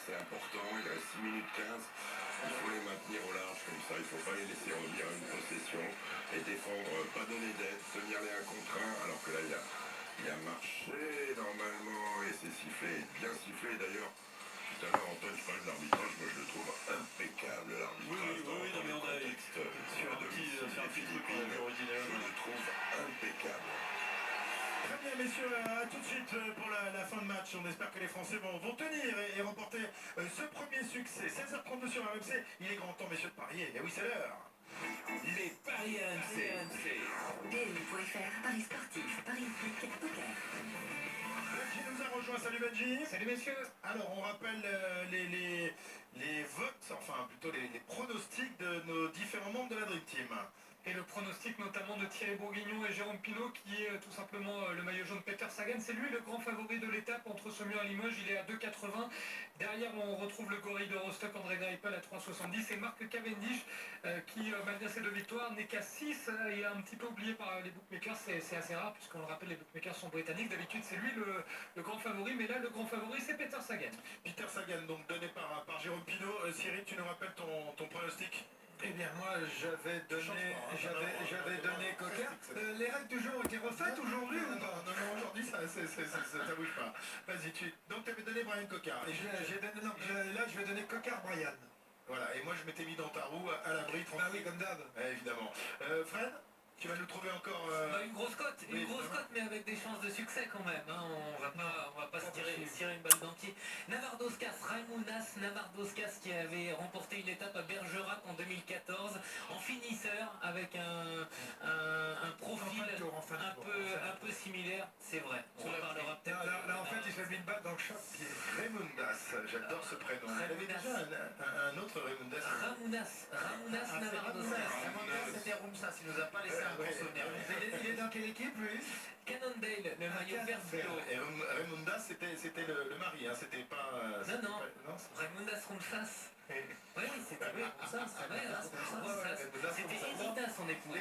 c'est important, il reste 6 minutes 15. Il faut les maintenir au large comme ça, il ne faut pas les laisser revenir à une possession et défendre, pas donner d'aide, tenir les 1 contre 1, alors que là il a marché normalement et c'est sifflé, bien sifflé d'ailleurs. Tout à l'heure, Antoine, je parle de l'arbitrage, moi je le trouve impeccable, l'arbitrage dans le contexte sur un petit truc original. Je le trouve impeccable. Très bien, messieurs, à tout de suite pour la fin de match. On espère que les Français vont tenir et remporter ce premier succès. 16h32 sur RMC. Il est grand temps, messieurs, de parier. Et oui, c'est l'heure. Les paris RMC. PMU.fr, paris sportif, paris hippique, poker. Benji nous a rejoint. Salut Benji. Salut messieurs. Alors, on rappelle les votes, enfin plutôt les pronostics de nos différents membres de la Dream Team. Et le pronostic notamment de Thierry Bourguignon et Jérôme Pinault qui est tout simplement le maillot jaune Peter Sagan. C'est lui le grand favori de l'étape entre Saumur et Limoges. Il est à 2,80. Derrière on retrouve le gorille de Rostock, André Greipel à 3,70. Et Marc Cavendish qui malgré ses 2 victoires n'est qu'à 6. Il est un petit peu oublié par les bookmakers. C'est assez rare puisqu'on le rappelle, les bookmakers sont britanniques. D'habitude c'est lui le grand favori. Mais là le grand favori c'est Peter Sagan. Peter Sagan, donc donné par Jérôme Pinault. Cyril, tu nous rappelles ton pronostic? Eh bien moi j'avais donné Coca. Les règles du jeu ont été refaites aujourd'hui ou pas? Non, aujourd'hui ça bouge pas. Vas-y, donc tu avais donné Brian Coca. Et là je vais donner Coca Brian. Voilà, et moi je m'étais mis dans ta roue à l'abri, tranquille. Bah oui, comme d'hab. Évidemment. Fred, tu vas nous trouver encore... Une grosse cote, mais avec des chances de succès quand même. Hein. On va pas se tirer une balle dans le pied. Navardauskas, Navardauskas qui avait remporté une étape à Bergerac en 2014 en finisseur avec un profil un peu similaire, c'est vrai. On en parlera peut-être. Là en fait il s'est mis une balle dans le choc. Raimundas, j'adore ce prénom. Il avait déjà un autre Raimundas. Ramounas Navardauskas. C'était Rumsas, il nous a pas laissé un gros souvenir. Il est dans quelle équipe lui? Cannondale, le maillot vert fluo. Et Raimundas c'était le mari, hein, c'était pas... Non, Raimundas Rumsas. Oui, c'était Rumsas, c'est vrai. C'était Edita son épouse.